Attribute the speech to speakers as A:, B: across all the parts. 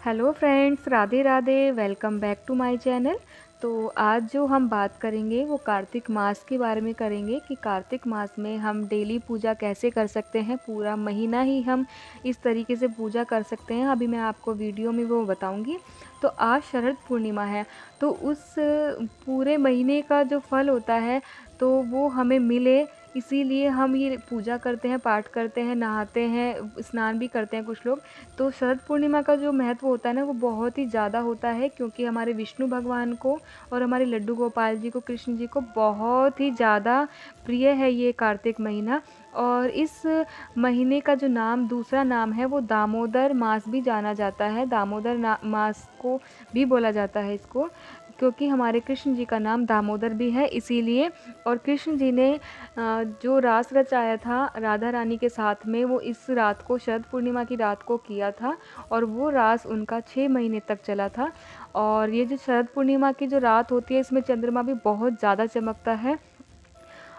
A: Hello friends, Radhe Radhe. Welcome back to my channel. तो आज जो हम बात करेंगे वो कार्तिक मास के बारे में करेंगे कि कार्तिक मास में हम डेली पूजा कैसे कर सकते हैं। पूरा महीना ही हम इस तरीके से पूजा कर सकते हैं। अभी मैं आपको वीडियो में वो बताऊंगी। तो आज शरद पूर्णिमा है, तो उस पूरे महीने का जो फल होता है तो वो हमें मिले, इसीलिए हम ये पूजा करते हैं, पाठ करते हैं, नहाते हैं, स्नान भी करते हैं कुछ लोग। तो शरद पूर्णिमा का जो महत्व होता है ना वो बहुत ही ज़्यादा होता है, क्योंकि हमारे विष्णु भगवान को और हमारे लड्डू गोपाल जी को, कृष्ण जी को बहुत ही ज़्यादा प्रिय है ये कार्तिक महीना। और इस महीने का जो नाम, दूसरा नाम है वो दामोदर मास भी जाना जाता है। दामोदर मास को भी बोला जाता है इसको, क्योंकि हमारे कृष्ण जी का नाम दामोदर भी है इसीलिए। और कृष्ण जी ने जो रास रचाया था राधा रानी के साथ में, वो इस रात को, शरद पूर्णिमा की रात को किया था। और वो रास उनका 6 महीने तक चला था। और ये जो शरद पूर्णिमा की जो रात होती है, इसमें चंद्रमा भी बहुत ज़्यादा चमकता है।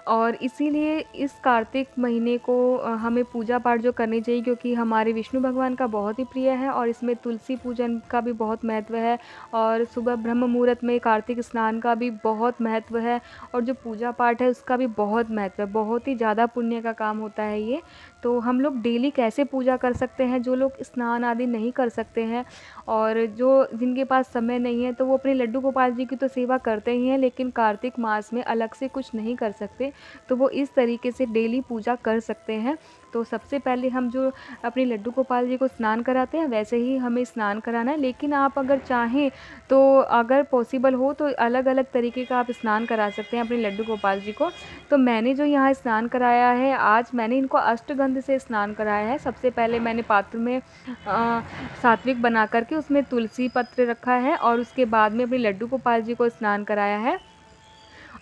A: और इसीलिए इस कार्तिक महीने को हमें पूजा पाठ जो करनी चाहिए, क्योंकि हमारे विष्णु भगवान का बहुत ही प्रिय है। और इसमें तुलसी पूजन का भी बहुत महत्व है। और सुबह ब्रह्म मुहूर्त में कार्तिक स्नान का भी बहुत महत्व है। और जो पूजा पाठ है उसका भी बहुत महत्व है, बहुत ही ज़्यादा पुण्य का काम होता है ये। तो हम लोग डेली कैसे पूजा कर सकते हैं, जो लोग स्नान आदि नहीं कर सकते हैं और जो जिनके पास समय नहीं है, तो वो अपने लड्डू गोपाल जी की तो सेवा करते ही हैं, लेकिन कार्तिक मास में अलग से कुछ नहीं कर सकते। तो वो इस तरीके से डेली पूजा कर सकते हैं। तो सबसे पहले हम जो अपने लड्डू गोपाल जी को स्नान कराते हैं, वैसे ही हमें स्नान कराना है। लेकिन आप अगर चाहें तो, अगर पॉसिबल हो तो अलग अलग तरीके का आप स्नान करा सकते हैं अपने लड्डू गोपाल जी को। तो मैंने जो यहाँ स्नान कराया है, आज मैंने इनको अष्टगंध से स्नान कराया है। सबसे पहले मैंने पात्र में सात्विक बना करके उसमें तुलसी पत्र रखा है, और उसके बाद में अपने लड्डू गोपाल जी को स्नान कराया है।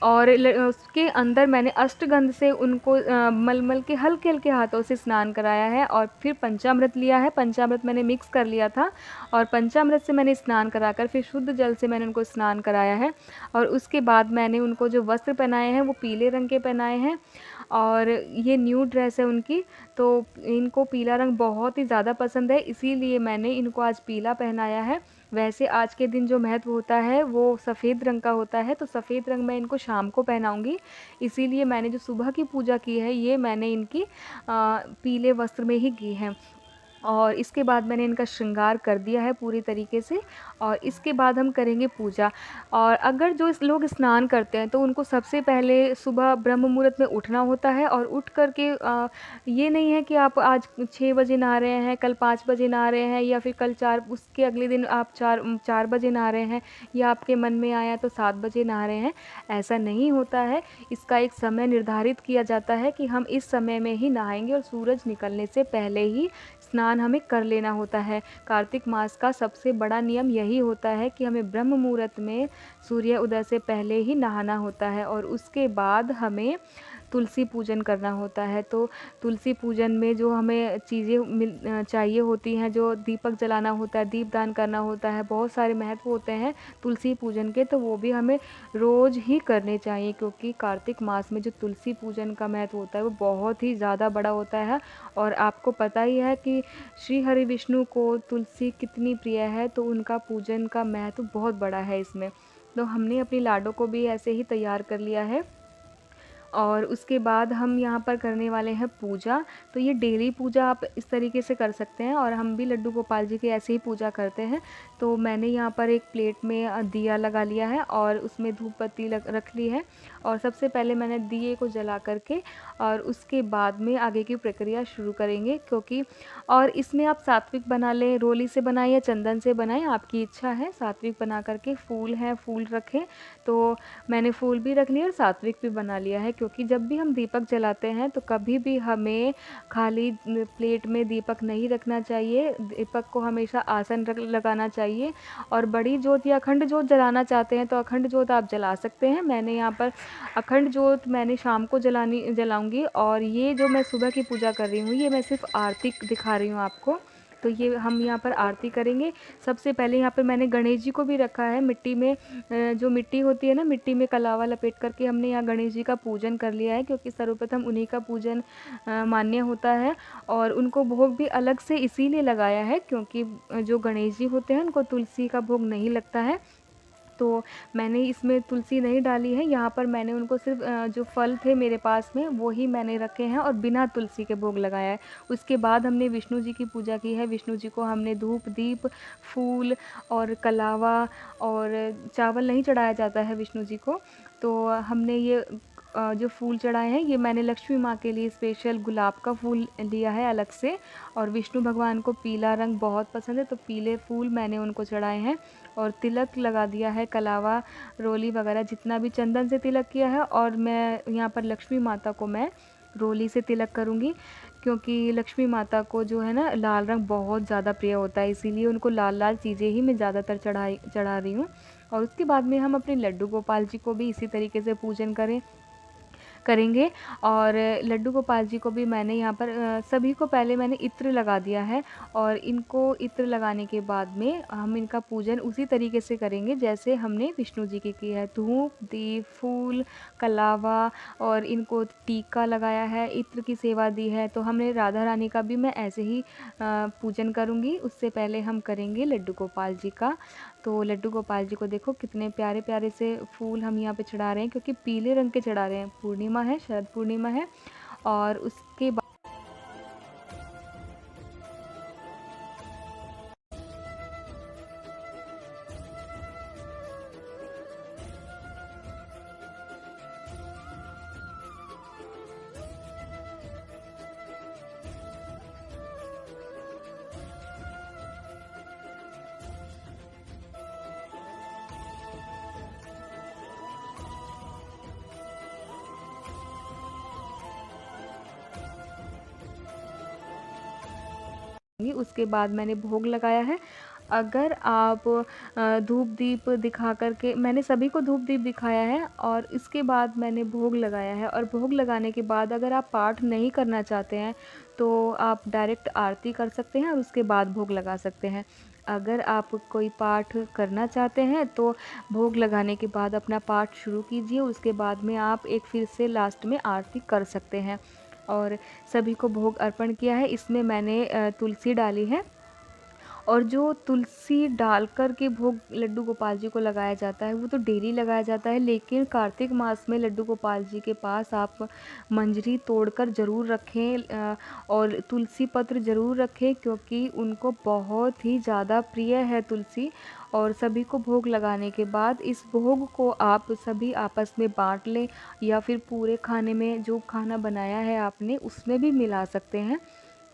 A: और उसके अंदर मैंने अष्टगंध से उनको मलमल के हल्के हल्के हाथों से स्नान कराया है। और फिर पंचामृत लिया है, पंचामृत मैंने मिक्स कर लिया था, और पंचामृत से मैंने स्नान कराकर फिर शुद्ध जल से मैंने उनको स्नान कराया है। और उसके बाद मैंने उनको जो वस्त्र पहनाए हैं वो पीले रंग के पहनाए हैं। और ये न्यू ड्रेस है उनकी, तो इनको पीला रंग बहुत ही ज़्यादा पसंद है, इसीलिए मैंने इनको आज पीला पहनाया है। वैसे आज के दिन जो महत्व होता है वो सफ़ेद रंग का होता है, तो सफ़ेद रंग मैं इनको शाम को पहनाऊंगी। इसीलिए मैंने जो सुबह की पूजा की है ये मैंने इनकी पीले वस्त्र में ही की है। और इसके बाद मैंने इनका श्रृंगार कर दिया है पूरी तरीके से। और इसके बाद हम करेंगे पूजा। और अगर जो इस लोग स्नान करते हैं तो उनको सबसे पहले सुबह ब्रह्म मुहूर्त में उठना होता है। और उठ कर के ये नहीं है कि आप आज 6 बजे नहा रहे हैं, कल 5 बजे नहा रहे हैं, या फिर कल 4, उसके अगले दिन आप 4 बजे नहा रहे हैं, या आपके मन में आया तो 7 बजे नहा रहे हैं। ऐसा नहीं होता है। इसका एक समय निर्धारित किया जाता है कि हम इस समय में ही नहाएंगे, और सूरज निकलने से पहले ही स्नान हमें कर लेना होता है। कार्तिक मास का सबसे बड़ा नियम यही होता है कि हमें ब्रह्म मुहूर्त में सूर्य उदय से पहले ही नहाना होता है। और उसके बाद हमें तुलसी पूजन करना होता है। तो तुलसी पूजन में जो हमें चीज़ें चाहिए होती हैं, जो दीपक जलाना होता है, दीपदान करना होता है, बहुत सारे महत्व होते हैं तुलसी पूजन के, तो वो भी हमें रोज़ ही करने चाहिए। क्योंकि कार्तिक मास में जो तुलसी पूजन का महत्व होता है वो बहुत ही ज़्यादा बड़ा होता है। और आपको पता ही है कि श्री हरि विष्णु को तुलसी कितनी प्रिय है, तो उनका पूजन का महत्व बहुत बड़ा है इसमें। तो हमने अपनी लाडो को भी ऐसे ही तैयार कर लिया है। और उसके बाद हम यहाँ पर करने वाले हैं पूजा। तो ये डेली पूजा आप इस तरीके से कर सकते हैं, और हम भी लड्डू गोपाल जी की ऐसे ही पूजा करते हैं। तो मैंने यहाँ पर एक प्लेट में दिया लगा लिया है, और उसमें धूप बत्ती रख ली है। और सबसे पहले मैंने दिए को जला करके, और उसके बाद में आगे की प्रक्रिया शुरू करेंगे। क्योंकि और इसमें आप सात्विक बना लें, रोली से बनाएं या चंदन से बनाएं, आपकी इच्छा है। सात्विक बना करके फूल हैं, फूल रखें। तो मैंने फूल भी रख लिया और सात्विक भी बना लिया है। क्योंकि जब भी हम दीपक जलाते हैं तो कभी भी हमें खाली प्लेट में दीपक नहीं रखना चाहिए, दीपक को हमेशा आसन लगाना चाहिए। और बड़ी जोत या अखंड जोत जलाना चाहते हैं तो अखंड जोत आप जला सकते हैं। मैंने यहाँ पर अखंड जोत मैंने शाम को जलाऊंगी। और ये जो मैं सुबह की पूजा कर रही हूँ, ये मैं सिर्फ आरती दिखा रही हूँ आपको। तो ये हम यहाँ पर आरती करेंगे। सबसे पहले यहाँ पर मैंने गणेश जी को भी रखा है मिट्टी में, जो मिट्टी होती है ना, मिट्टी में कलावा लपेट करके हमने यहाँ गणेश जी का पूजन कर लिया है, क्योंकि सर्वप्रथम उन्हीं का पूजन मान्य होता है। और उनको भोग भी अलग से इसीलिए लगाया है क्योंकि जो गणेश जी होते हैं उनको तुलसी का भोग नहीं लगता है, तो मैंने इसमें तुलसी नहीं डाली है। यहाँ पर मैंने उनको सिर्फ जो फल थे मेरे पास में वो ही मैंने रखे हैं और बिना तुलसी के भोग लगाया है। उसके बाद हमने विष्णु जी की पूजा की है। विष्णु जी को हमने धूप दीप फूल और कलावा और चावल नहीं चढ़ाया जाता है विष्णु जी को, तो हमने ये जो फूल चढ़ाए हैं ये मैंने लक्ष्मी माँ के लिए स्पेशल गुलाब का फूल लिया है अलग से। और विष्णु भगवान को पीला रंग बहुत पसंद है, तो पीले फूल मैंने उनको चढ़ाए हैं। और तिलक लगा दिया है, कलावा रोली वगैरह जितना भी चंदन से तिलक किया है। और मैं यहाँ पर लक्ष्मी माता को मैं रोली से तिलक करूँगी, क्योंकि लक्ष्मी माता को जो है ना लाल रंग बहुत ज़्यादा प्रिय होता है, इसीलिए उनको लाल लाल चीज़ें ही मैं ज़्यादातर चढ़ा रही हूँ। और उसके बाद में हम अपने लड्डू गोपाल जी को भी इसी तरीके से पूजन करेंगे। और लड्डू गोपाल जी को भी मैंने यहाँ पर सभी को पहले मैंने इत्र लगा दिया है, और इनको इत्र लगाने के बाद में हम इनका पूजन उसी तरीके से करेंगे जैसे हमने विष्णु जी की है। धूप दीप फूल कलावा और इनको टीका लगाया है, इत्र की सेवा दी है। तो हमने राधा रानी का भी मैं ऐसे ही पूजन करूँगी। उससे पहले हम करेंगे लड्डू गोपाल जी का। तो लड्डू गोपाल जी को देखो कितने प्यारे प्यारे से फूल हम यहाँ पे चढ़ा रहे हैं, क्योंकि पीले रंग के चढ़ा रहे हैं। पूर्णिमा है, शरद पूर्णिमा है। और उसके बाद उसके बाद मैंने भोग लगाया है। अगर आप धूप दीप दिखा करके, मैंने सभी को धूप दीप दिखाया है और इसके बाद मैंने भोग लगाया है। और भोग लगाने के बाद अगर आप पाठ नहीं करना चाहते हैं तो आप डायरेक्ट आरती कर सकते हैं और उसके बाद भोग लगा सकते हैं। अगर आप कोई पाठ करना चाहते हैं तो भोग लगाने के बाद अपना पाठ शुरू कीजिए, उसके बाद में आप एक फिर से लास्ट में आरती कर सकते हैं। और सभी को भोग अर्पण किया है। इसमें मैंने तुलसी डाली है, और जो तुलसी डाल कर के भोग लड्डू गोपाल जी को लगाया जाता है वो तो डेली लगाया जाता है, लेकिन कार्तिक मास में लड्डू गोपाल जी के पास आप मंजरी तोड़कर ज़रूर रखें और तुलसी पत्र ज़रूर रखें, क्योंकि उनको बहुत ही ज़्यादा प्रिय है तुलसी। और सभी को भोग लगाने के बाद इस भोग को आप सभी आपस में बांट लें, या फिर पूरे खाने में जो खाना बनाया है आपने उसमें भी मिला सकते हैं।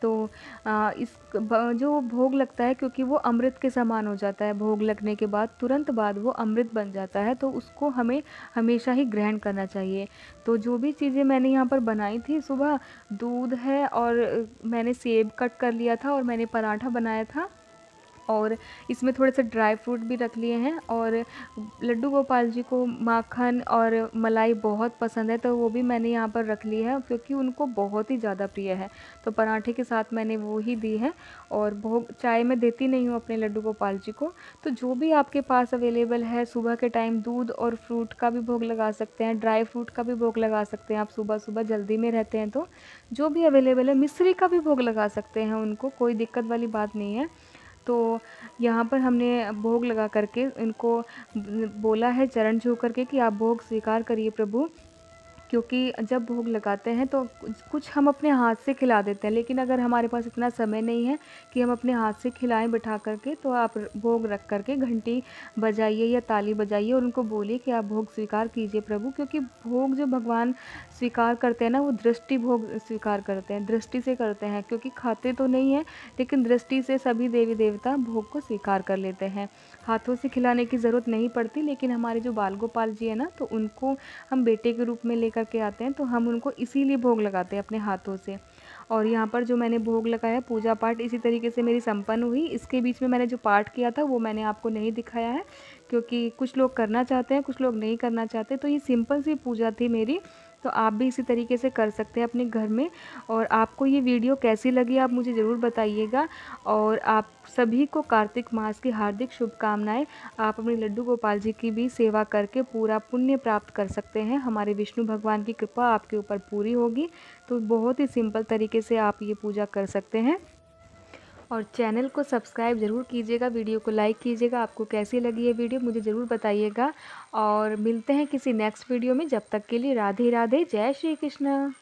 A: तो जो भोग लगता है, क्योंकि वो अमृत के समान हो जाता है, भोग लगने के बाद तुरंत बाद वो अमृत बन जाता है, तो उसको हमें हमेशा ही ग्रहण करना चाहिए। तो जो भी चीज़ें मैंने यहाँ पर बनाई थी, सुबह दूध है और मैंने सेब कट कर लिया था और मैंने पराठा बनाया था, और इसमें थोड़े से ड्राई फ्रूट भी रख लिए हैं। और लड्डू गोपाल जी को माखन और मलाई बहुत पसंद है, तो वो भी मैंने यहाँ पर रख ली है, क्योंकि उनको बहुत ही ज़्यादा प्रिय है। तो पराठे के साथ मैंने वो ही दी है। और भोग चाय में देती नहीं हूँ अपने लड्डू गोपाल जी को। तो जो भी आपके पास अवेलेबल है, सुबह के टाइम दूध और फ्रूट का भी भोग लगा सकते हैं, ड्राई फ्रूट का भी भोग लगा सकते हैं। आप सुबह सुबह जल्दी में रहते हैं तो जो भी अवेलेबल है, मिश्री का भी भोग लगा सकते हैं, उनको कोई दिक्कत वाली बात नहीं है। तो यहाँ पर हमने भोग लगा करके इनको बोला है चरण छू करके कि आप भोग स्वीकार करिए प्रभु, क्योंकि जब भोग लगाते हैं तो कुछ हम अपने हाथ से खिला देते हैं, लेकिन अगर हमारे पास इतना समय नहीं है कि हम अपने हाथ से खिलाएं बिठा करके, तो आप भोग रख करके घंटी बजाइए या ताली बजाइए और उनको बोलिए कि आप भोग स्वीकार कीजिए प्रभु। क्योंकि भोग जो भगवान स्वीकार करते हैं ना, वो दृष्टि भोग स्वीकार करते हैं, दृष्टि से करते हैं, क्योंकि खाते तो नहीं है, लेकिन दृष्टि से सभी देवी देवता भोग को स्वीकार कर लेते हैं। हाथों से खिलाने की ज़रूरत नहीं पड़ती, लेकिन हमारे जो बाल गोपाल जी है ना, तो उनको हम बेटे के रूप में लेकर के आते हैं, तो हम उनको इसीलिए भोग लगाते हैं अपने हाथों से। और यहाँ पर जो मैंने भोग लगाया, पूजा पाठ इसी तरीके से मेरी संपन्न हुई। इसके बीच में मैंने जो पाठ किया था वो मैंने आपको नहीं दिखाया है, क्योंकि कुछ लोग करना चाहते हैं, कुछ लोग नहीं करना चाहते। तो ये सिंपल सी पूजा थी मेरी, तो आप भी इसी तरीके से कर सकते हैं अपने घर में। और आपको ये वीडियो कैसी लगी आप मुझे ज़रूर बताइएगा। और आप सभी को कार्तिक मास की हार्दिक शुभकामनाएं। आप अपने लड्डू गोपाल जी की भी सेवा करके पूरा पुण्य प्राप्त कर सकते हैं। हमारे विष्णु भगवान की कृपा आपके ऊपर पूरी होगी। तो बहुत ही सिंपल तरीके से आप ये पूजा कर सकते हैं। और चैनल को सब्सक्राइब ज़रूर कीजिएगा, वीडियो को लाइक कीजिएगा। आपको कैसी लगी ये वीडियो मुझे ज़रूर बताइएगा। और मिलते हैं किसी नेक्स्ट वीडियो में। जब तक के लिए राधे राधे, जय श्री कृष्ण।